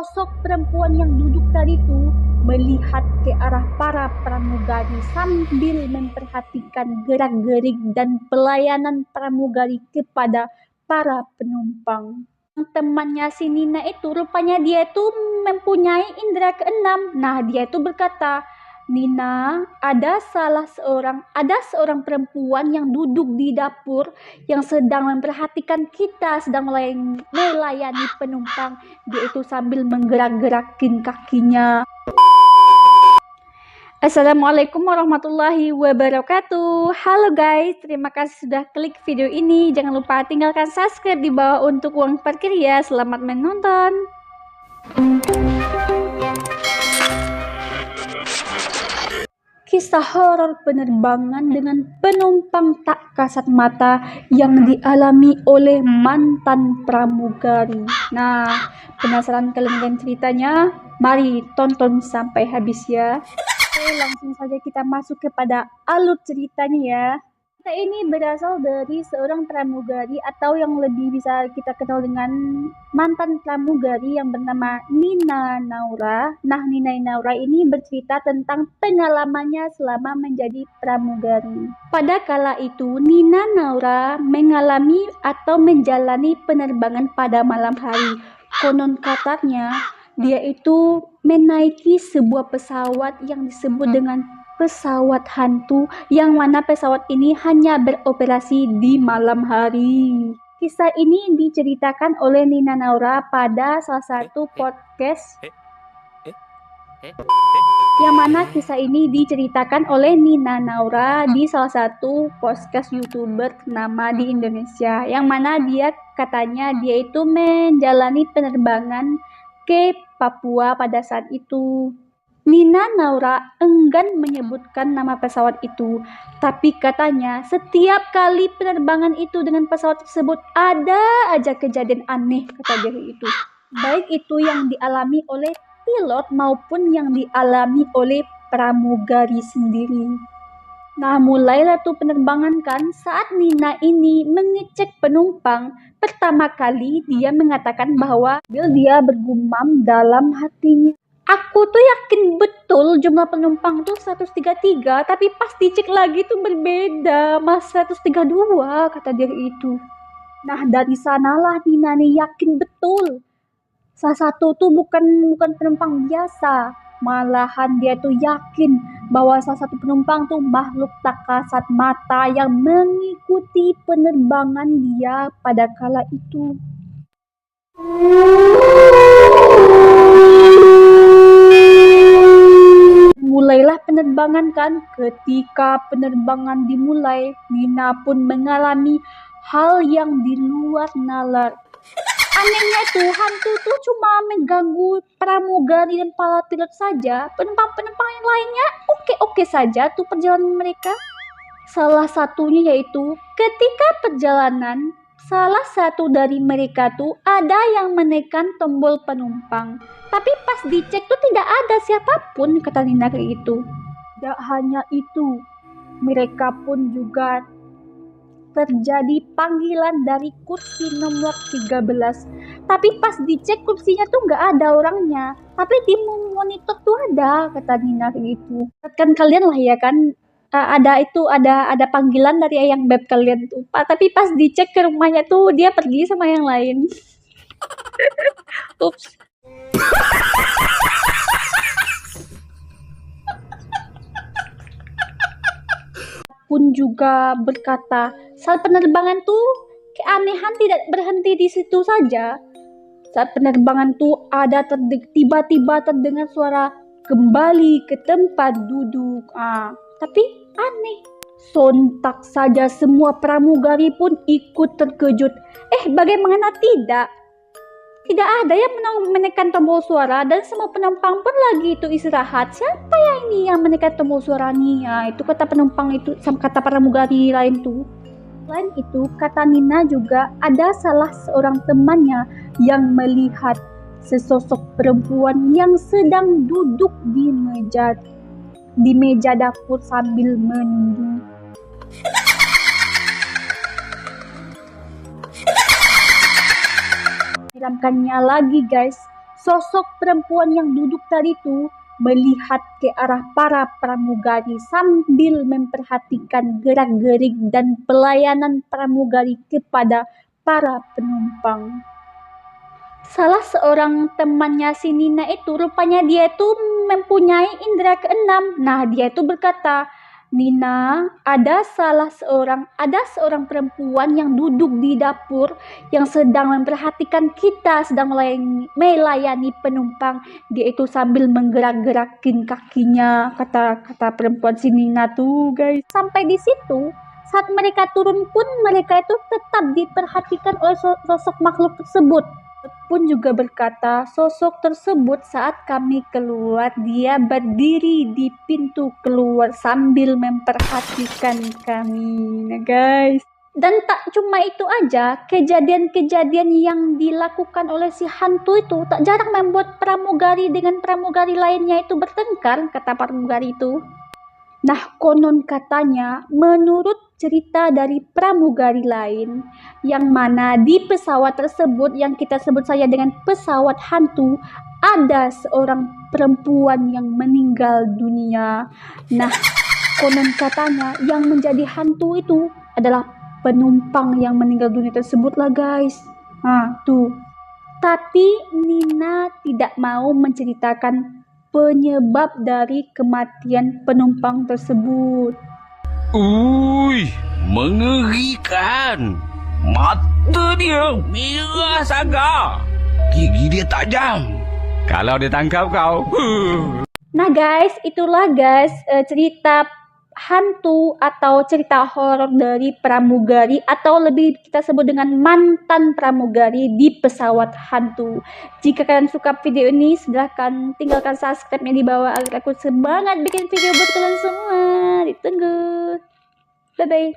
sosok perempuan yang duduk tadi tuh melihat ke arah para pramugari sambil memperhatikan gerak-gerik dan pelayanan pramugari kepada para penumpang. Temannya si Nina itu rupanya dia itu mempunyai indera keenam. Nah, dia itu berkata, Nina, ada seorang perempuan yang duduk di dapur yang sedang memperhatikan kita sedang melayani penumpang. Dia itu sambil menggerak-gerakin kakinya. Assalamualaikum warahmatullahi wabarakatuh. Halo guys, terima kasih sudah klik video ini. Jangan lupa tinggalkan subscribe di bawah untuk uang parkir ya. Selamat menonton. Kisah horor penerbangan dengan penumpang tak kasat mata yang dialami oleh mantan pramugari. Nah, penasaran kalian dengan ceritanya? Mari tonton sampai habis ya. Oke, langsung saja kita masuk kepada alur ceritanya ya. Cerita ini berasal dari seorang pramugari atau yang lebih bisa kita kenal dengan mantan pramugari yang bernama Nina Naura. Nah, Nina Naura ini bercerita tentang pengalamannya selama menjadi pramugari. Pada kala itu, Nina Naura mengalami atau menjalani penerbangan pada malam hari. Konon katanya, dia itu menaiki sebuah pesawat yang disebut dengan pesawat hantu, yang mana pesawat ini hanya beroperasi di malam hari. Kisah ini diceritakan oleh Nina Naura pada salah satu podcast, yang mana kisah ini diceritakan oleh Nina Naura di salah satu podcast YouTuber ternama di Indonesia, yang mana dia katanya dia itu menjalani penerbangan ke Papua pada saat itu. Nina Naura enggan menyebutkan nama pesawat itu, tapi katanya setiap kali penerbangan itu dengan pesawat tersebut ada aja kejadian aneh, kata dia itu. Baik itu yang dialami oleh pilot maupun yang dialami oleh pramugari sendiri. Nah, mulailah tuh penerbangan kan. Saat Nina ini mengecek penumpang, pertama kali dia mengatakan bahwa dia bergumam dalam hatinya, aku tuh yakin betul jumlah penumpang tuh 133, tapi pas dicek lagi tuh berbeda, mas 132, kata dia itu. Nah, dari sanalah Nina nih yakin betul salah satu tuh bukan penumpang biasa, malahan dia tuh yakin bahwa salah satu penumpang tuh makhluk tak kasat mata yang mengikuti penerbangan dia pada kala itu. Mulailah penerbangan kan. Ketika penerbangan dimulai, Nina pun mengalami hal yang di luar nalar. Anehnya tuh, hantu tuh cuma mengganggu pramugari dan para pilot saja. Penumpang-penumpang yang lainnya oke-oke saja tuh perjalanan mereka. Salah satunya yaitu ketika perjalanan, salah satu dari mereka tuh ada yang menekan tombol penumpang. Tapi pas dicek tuh tidak ada siapapun, kata Nina kayak gitu. Tidak hanya itu, mereka pun juga terjadi panggilan dari kursi nomor 13. Tapi pas dicek kursinya tuh nggak ada orangnya. Tapi di monitor tuh ada, kata Nina kayak gitu. Kan kalian lah ya kan, ada panggilan dari ayang beb kalian tuh. Tapi pas dicek ke rumahnya tuh dia pergi sama yang lain. Ups. Pun juga berkata, saat penerbangan tuh keanehan tidak berhenti di situ saja. Saat penerbangan tuh ada tiba-tiba terdengar suara kembali ke tempat duduk. Tapi aneh. Sontak saja semua pramugari pun ikut terkejut. Bagaimana tidak? Tidak ada yang menekan tombol suara dan semua penumpang pun lagi itu istirahat. Siapa ya ini yang menekan tombol suara nih? Ya, itu kata penumpang itu, sama kata pramugari lain tuh. Selain itu, kata Nina juga ada salah seorang temannya yang melihat sesosok perempuan yang sedang duduk di meja dapur sambil menunggu. Menyeramkannya lagi guys, Sosok perempuan yang duduk tadi itu melihat ke arah para pramugari sambil memperhatikan gerak-gerik dan pelayanan pramugari kepada para penumpang. Salah seorang temannya si Nina itu rupanya dia itu mempunyai indera keenam. Nah, dia itu berkata, Nina, ada seorang perempuan yang duduk di dapur yang sedang memperhatikan kita, sedang melayani penumpang. Dia itu sambil menggerak-gerakin kakinya, kata perempuan si Nina tuh, guys. Sampai di situ, saat mereka turun pun mereka itu tetap diperhatikan oleh sosok makhluk tersebut. Pun juga berkata, sosok tersebut saat kami keluar, dia berdiri di pintu keluar sambil memperhatikan kami. Nah guys, dan tak cuma itu aja, kejadian-kejadian yang dilakukan oleh si hantu itu tak jarang membuat pramugari dengan pramugari lainnya itu bertengkar, kata pramugari itu. Nah, konon katanya, menurut cerita dari pramugari lain, yang mana di pesawat tersebut yang kita sebut saja dengan pesawat hantu, ada seorang perempuan yang meninggal dunia. Nah, konon katanya yang menjadi hantu itu adalah penumpang yang meninggal dunia tersebut lah guys. Nah, tuh. Tapi Nina tidak mau menceritakan penyebab dari kematian penumpang tersebut. Mengerikan. Mata dia merah sangat. Gigi dia tajam. Kalau dia tangkap kau. Nah guys, itulah guys cerita hantu atau cerita horor dari pramugari atau lebih kita sebut dengan mantan pramugari di pesawat hantu. Jika kalian suka video ini, silahkan tinggalkan subscribe-nya di bawah agar aku semangat bikin video buat kalian semua. Ditunggu. Bye-bye.